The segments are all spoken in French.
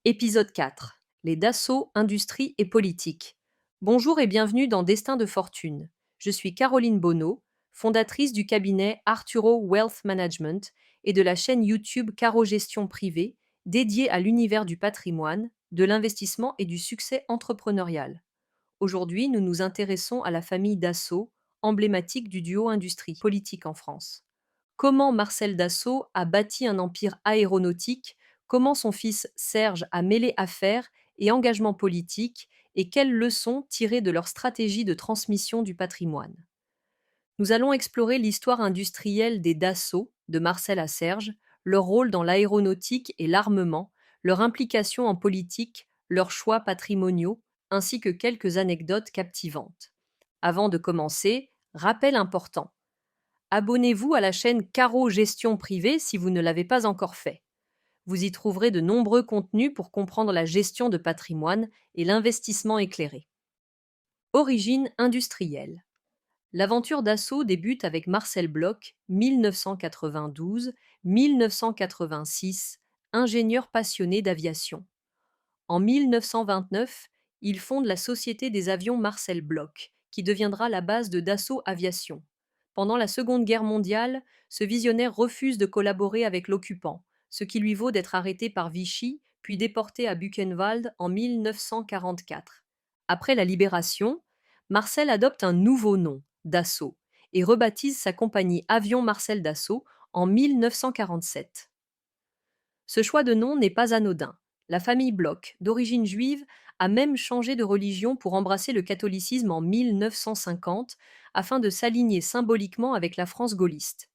Épisode 4. Les Dassault, industrie et politique. Bonjour et bienvenue dans Destin de fortune. Je suis Caroline Bonneau, fondatrice du cabinet Arturo Wealth Management et de la chaîne YouTube Caro Gestion Privée, dédiée à l'univers du patrimoine, de l'investissement et du succès entrepreneurial. Aujourd'hui, nous nous intéressons à la famille Dassault, emblématique du duo industrie-politique en France. Comment Marcel Dassault a bâti un empire aéronautique, comment son fils Serge a mêlé affaires et engagement politique, et quelles leçons tirer de leur stratégie de transmission du patrimoine. Nous allons explorer l'histoire industrielle des Dassault, de Marcel à Serge, leur rôle dans l'aéronautique et l'armement, leur implication en politique, leurs choix patrimoniaux, ainsi que quelques anecdotes captivantes. Avant de commencer, rappel important. Abonnez-vous à la chaîne Caro Gestion Privée si vous ne l'avez pas encore fait. Vous y trouverez de nombreux contenus pour comprendre la gestion de patrimoine et l'investissement éclairé. Origine industrielle. L'aventure Dassault débute avec Marcel Bloch, 1992-1986, ingénieur passionné d'aviation. En 1929, il fonde la Société des avions Marcel Bloch, qui deviendra la base de Dassault Aviation. Pendant la Seconde Guerre mondiale, ce visionnaire refuse de collaborer avec l'occupant, ce qui lui vaut d'être arrêté par Vichy, puis déporté à Buchenwald en 1944. Après la libération, Marcel adopte un nouveau nom, Dassault, et rebaptise sa compagnie Avions Marcel Dassault en 1947. Ce choix de nom n'est pas anodin. La famille Bloch, d'origine juive, a même changé de religion pour embrasser le catholicisme en 1950 afin de s'aligner symboliquement avec la France gaulliste.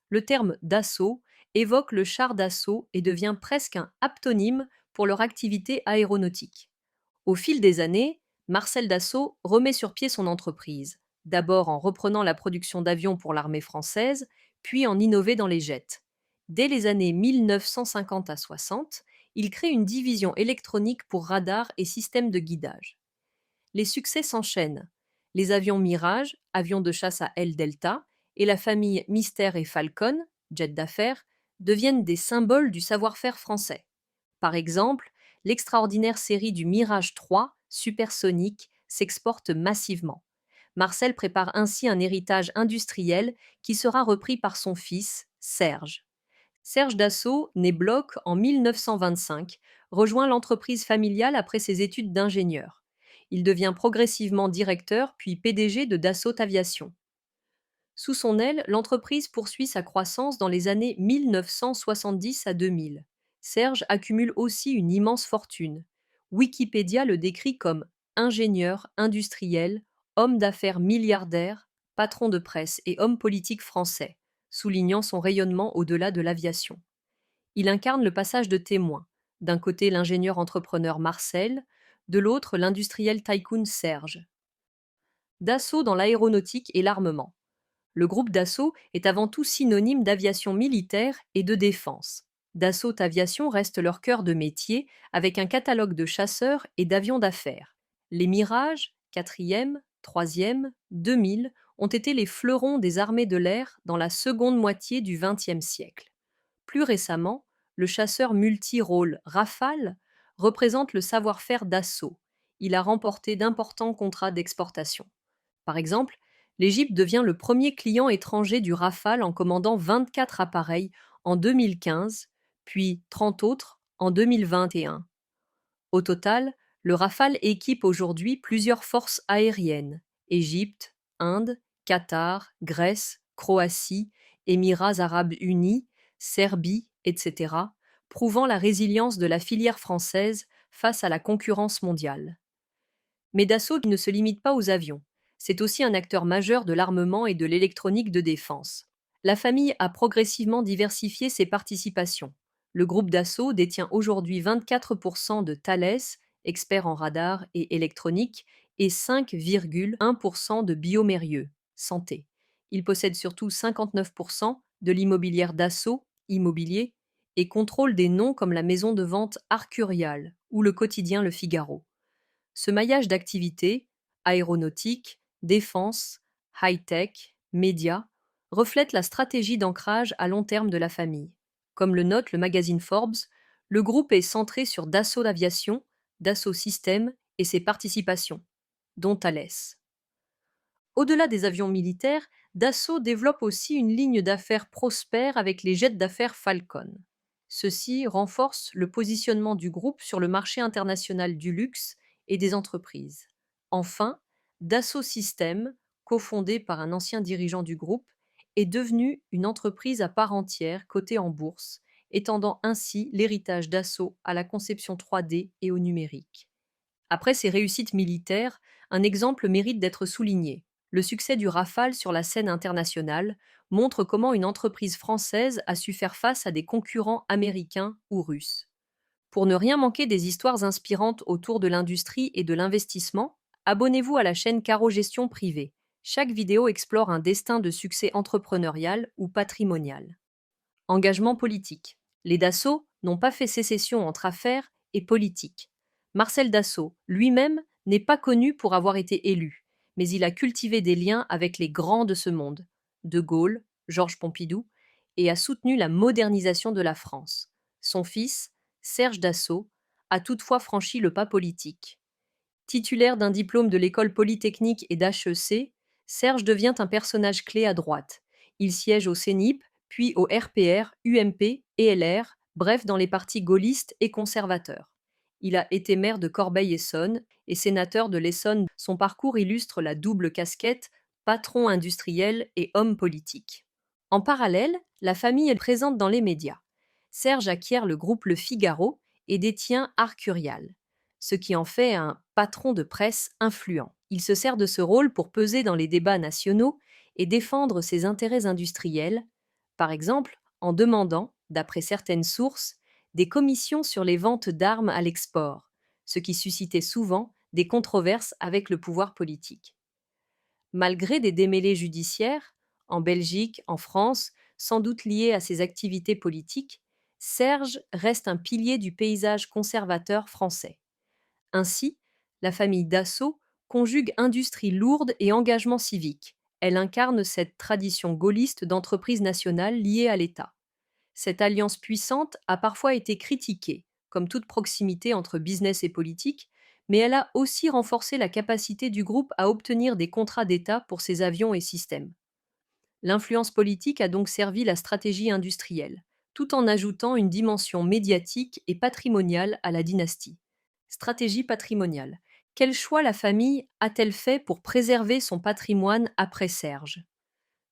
Le terme Dassault évoque le char d'assaut et devient presque un aptonyme pour leur activité aéronautique. Au fil des années, Marcel Dassault remet sur pied son entreprise, d'abord en reprenant la production d'avions pour l'armée française, puis en innover dans les jets. Dès les années 1950 à 60, il crée une division électronique pour radars et systèmes de guidage. Les succès s'enchaînent. Les avions Mirage, avions de chasse à aile delta, et la famille Mystère et Falcon, jet d'affaires, deviennent des symboles du savoir-faire français. Par exemple, l'extraordinaire série du Mirage 3, supersonique, s'exporte massivement. Marcel prépare ainsi un héritage industriel qui sera repris par son fils, Serge. Serge Dassault, né Bloch en 1925, rejoint l'entreprise familiale après ses études d'ingénieur. Il devient progressivement directeur puis PDG de Dassault Aviation. Sous son aile, l'entreprise poursuit sa croissance dans les années 1970 à 2000. Serge accumule aussi une immense fortune. Wikipédia le décrit comme ingénieur, industriel, homme d'affaires milliardaire, patron de presse et homme politique français, soulignant son rayonnement au-delà de l'aviation. Il incarne le passage de témoin. D'un côté l'ingénieur entrepreneur Marcel, de l'autre l'industriel tycoon Serge. Dassault dans l'aéronautique et l'armement. Le groupe Dassault est avant tout synonyme d'aviation militaire et de défense. Dassault Aviation reste leur cœur de métier avec un catalogue de chasseurs et d'avions d'affaires. Les Mirage, 4e, 3e, 2000 ont été les fleurons des armées de l'air dans la seconde moitié du XXe siècle. Plus récemment, le chasseur multi-rôle Rafale représente le savoir-faire Dassault. Il a remporté d'importants contrats d'exportation. Par exemple, l'Égypte devient le premier client étranger du Rafale en commandant 24 appareils en 2015, puis 30 autres en 2021. Au total, le Rafale équipe aujourd'hui plusieurs forces aériennes: Égypte, Inde, Qatar, Grèce, Croatie, Émirats arabes unis, Serbie, etc., prouvant la résilience de la filière française face à la concurrence mondiale. Mais Dassault ne se limite pas aux avions. C'est aussi un acteur majeur de l'armement et de l'électronique de défense. La famille a progressivement diversifié ses participations. Le groupe Dassault détient aujourd'hui 24% de Thales, expert en radar et électronique, et 5,1% de Biomérieux, santé. Il possède surtout 59% de l'immobilière Dassault, immobilier, et contrôle des noms comme la maison de vente Arcurial ou le quotidien Le Figaro. Ce maillage d'activités, aéronautique, défense, high-tech, médias, reflète la stratégie d'ancrage à long terme de la famille. Comme le note le magazine Forbes, Le groupe est centré sur Dassault Aviation, Dassault Systèmes et ses participations, dont Thales. Au-delà des avions militaires, Dassault développe aussi une ligne d'affaires prospère avec les jets d'affaires Falcon. Ceci renforce le positionnement du groupe sur le marché international du luxe et des entreprises. Enfin, Dassault Systèmes, cofondé par un ancien dirigeant du groupe, est devenu une entreprise à part entière cotée en bourse, étendant ainsi l'héritage Dassault à la conception 3D et au numérique. Après ces réussites militaires, un exemple mérite d'être souligné. Le succès du Rafale sur la scène internationale montre comment une entreprise française a su faire face à des concurrents américains ou russes. Pour ne rien manquer des histoires inspirantes autour de l'industrie et de l'investissement, abonnez-vous à la chaîne Caro Gestion Privée. Chaque vidéo explore un destin de succès entrepreneurial ou patrimonial. Engagement politique. Les Dassault n'ont pas fait sécession entre affaires et politique. Marcel Dassault, lui-même, n'est pas connu pour avoir été élu, mais il a cultivé des liens avec les grands de ce monde, De Gaulle, Georges Pompidou, et a soutenu la modernisation de la France. Son fils, Serge Dassault, a toutefois franchi le pas politique. Titulaire d'un diplôme de l'école polytechnique et d'HEC, Serge devient un personnage clé à droite. Il siège au CENIP, puis au RPR, UMP et LR, bref dans les partis gaullistes et conservateurs. Il a été maire de Corbeil-Essonnes et sénateur de l'Essonne. Son parcours illustre la double casquette patron industriel et homme politique. En parallèle, la famille est présente dans les médias. Serge acquiert le groupe Le Figaro et détient Arcurial, ce qui en fait un patron de presse influent. Il se sert de ce rôle pour peser dans les débats nationaux et défendre ses intérêts industriels, par exemple en demandant, d'après certaines sources, des commissions sur les ventes d'armes à l'export, ce qui suscitait souvent des controverses avec le pouvoir politique. Malgré des démêlés judiciaires, en Belgique, en France, sans doute liés à ses activités politiques, Serge reste un pilier du paysage conservateur français. Ainsi, la famille Dassault conjugue industrie lourde et engagement civique. Elle incarne cette tradition gaulliste d'entreprise nationale liée à l'État. Cette alliance puissante a parfois été critiquée, comme toute proximité entre business et politique, mais elle a aussi renforcé la capacité du groupe à obtenir des contrats d'État pour ses avions et systèmes. L'influence politique a donc servi la stratégie industrielle, tout en ajoutant une dimension médiatique et patrimoniale à la dynastie. Stratégie patrimoniale. Quel choix la famille a-t-elle fait pour préserver son patrimoine après Serge?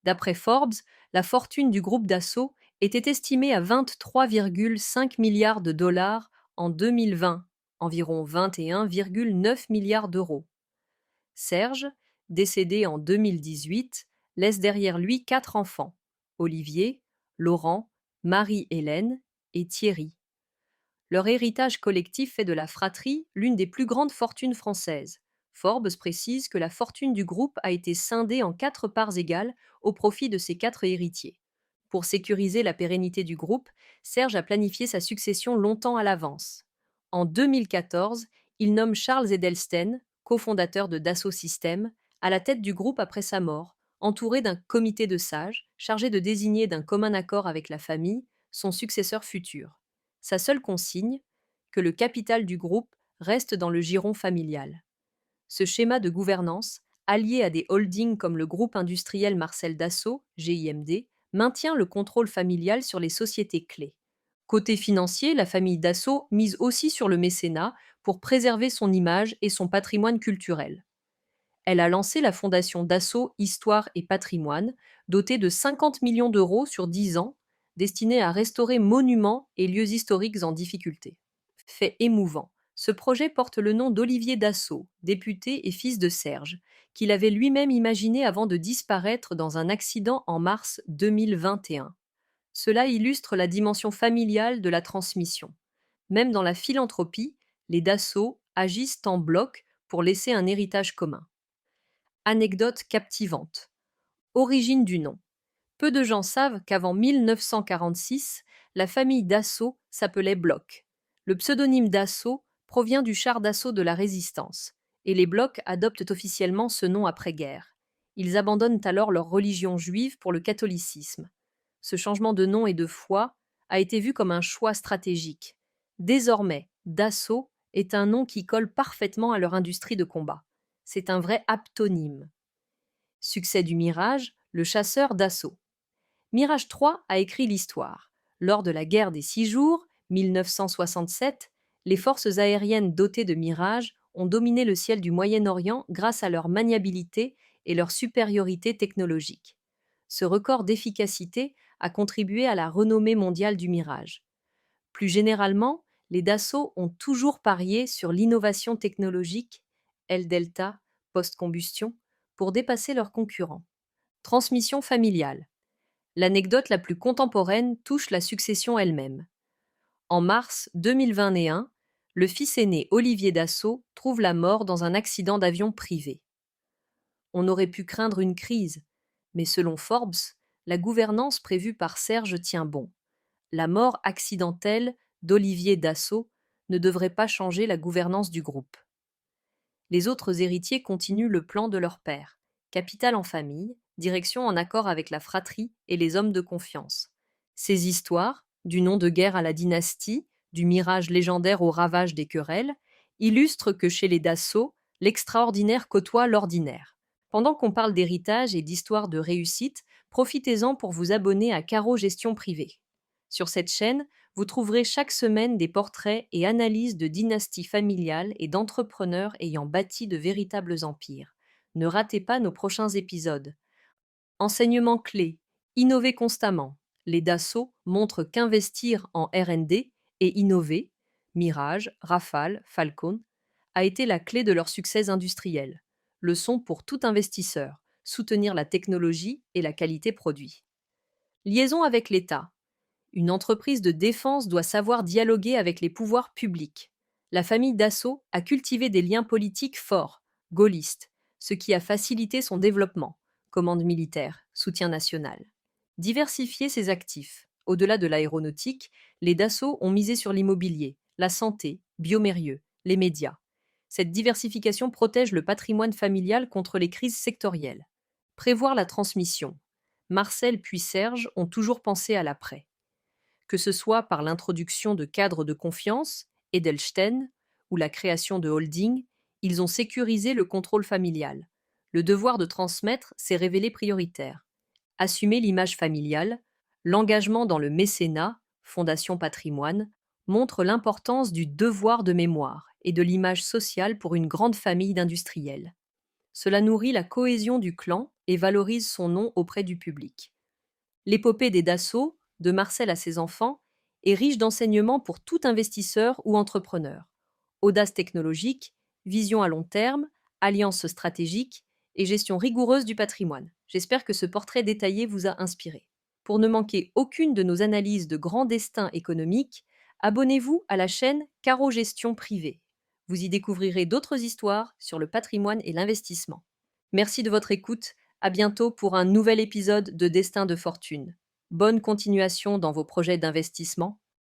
D'après Forbes, la fortune du groupe Dassault était estimée à 23,5 milliards de dollars en 2020, environ 21,9 milliards d'euros. Serge, décédé en 2018, laisse derrière lui 4 enfants, Olivier, Laurent, Marie-Hélène et Thierry. Leur héritage collectif fait de la fratrie l'une des plus grandes fortunes françaises. Forbes précise que la fortune du groupe a été scindée en 4 parts égales au profit de ses 4 héritiers. Pour sécuriser la pérennité du groupe, Serge a planifié sa succession longtemps à l'avance. En 2014, il nomme Charles Edelsten, cofondateur de Dassault Systèmes, à la tête du groupe après sa mort, entouré d'un comité de sages chargé de désigner d'un commun accord avec la famille son successeur futur. Sa seule consigne, que le capital du groupe reste dans le giron familial. Ce schéma de gouvernance, allié à des holdings comme le groupe industriel Marcel Dassault, GIMD, maintient le contrôle familial sur les sociétés clés. Côté financier, la famille Dassault mise aussi sur le mécénat pour préserver son image et son patrimoine culturel. Elle a lancé la fondation Dassault Histoire et Patrimoine, dotée de 50 millions d'euros sur 10 ans, destinée à restaurer monuments et lieux historiques en difficulté. Fait émouvant, ce projet porte le nom d'Olivier Dassault, député et fils de Serge, qu'il avait lui-même imaginé avant de disparaître dans un accident en mars 2021. Cela illustre la dimension familiale de la transmission. Même dans la philanthropie, les Dassault agissent en bloc pour laisser un héritage commun. Anecdote captivante. Origine du nom. Peu de gens savent qu'avant 1946, la famille Dassault s'appelait Bloch. Le pseudonyme Dassault provient du char d'assaut de la Résistance, et les Bloch adoptent officiellement ce nom après-guerre. Ils abandonnent alors leur religion juive pour le catholicisme. Ce changement de nom et de foi a été vu comme un choix stratégique. Désormais, Dassault est un nom qui colle parfaitement à leur industrie de combat. C'est un vrai aptonyme. Succès du Mirage, le chasseur d'assaut. Mirage 3 a écrit l'histoire. Lors de la guerre des 6 jours, 1967, les forces aériennes dotées de Mirage ont dominé le ciel du Moyen-Orient grâce à leur maniabilité et leur supériorité technologique. Ce record d'efficacité a contribué à la renommée mondiale du Mirage. Plus généralement, les Dassault ont toujours parié sur l'innovation technologique, L-Delta, post-combustion, pour dépasser leurs concurrents. Transmission familiale. L'anecdote la plus contemporaine touche la succession elle-même. En mars 2021, le fils aîné Olivier Dassault trouve la mort dans un accident d'avion privé. On aurait pu craindre une crise, mais selon Forbes, la gouvernance prévue par Serge tient bon. La mort accidentelle d'Olivier Dassault ne devrait pas changer la gouvernance du groupe. Les autres héritiers continuent le plan de leur père. Capital en famille, direction en accord avec la fratrie et les hommes de confiance. Ces histoires, du nom de guerre à la dynastie, du mirage légendaire au ravage des querelles, illustrent que chez les Dassault, l'extraordinaire côtoie l'ordinaire. Pendant qu'on parle d'héritage et d'histoire de réussite, profitez-en pour vous abonner à Caro Gestion Privée. Sur cette chaîne, vous trouverez chaque semaine des portraits et analyses de dynasties familiales et d'entrepreneurs ayant bâti de véritables empires. Ne ratez pas nos prochains épisodes. Enseignements clés. Innover constamment. Les Dassault montrent qu'investir en R&D et innover, Mirage, Rafale, Falcon, a été la clé de leur succès industriel. Leçon pour tout investisseur, soutenir la technologie et la qualité produit. Liaison avec l'État. Une entreprise de défense doit savoir dialoguer avec les pouvoirs publics. La famille Dassault a cultivé des liens politiques forts, gaullistes, ce qui a facilité son développement. Commande militaire, soutien national. Diversifier ses actifs. Au-delà de l'aéronautique, les Dassault ont misé sur l'immobilier, la santé, Biomérieux, les médias. Cette diversification protège le patrimoine familial contre les crises sectorielles. Prévoir la transmission. Marcel puis Serge ont toujours pensé à l'après. Que ce soit par l'introduction de cadres de confiance, Edelstein, ou la création de holdings, ils ont sécurisé le contrôle familial. Le devoir de transmettre s'est révélé prioritaire. Assumer l'image familiale, l'engagement dans le mécénat, Fondation Patrimoine, montre l'importance du devoir de mémoire et de l'image sociale pour une grande famille d'industriels. Cela nourrit la cohésion du clan et valorise son nom auprès du public. L'épopée des Dassault, de Marcel à ses enfants, est riche d'enseignements pour tout investisseur ou entrepreneur. Audace technologique, vision à long terme, alliance stratégique et gestion rigoureuse du patrimoine. J'espère que ce portrait détaillé vous a inspiré. Pour ne manquer aucune de nos analyses de grands destins économiques, abonnez-vous à la chaîne Caro Gestion Privée. Vous y découvrirez d'autres histoires sur le patrimoine et l'investissement. Merci de votre écoute. À bientôt pour un nouvel épisode de Destin de fortune. Bonne continuation dans vos projets d'investissement.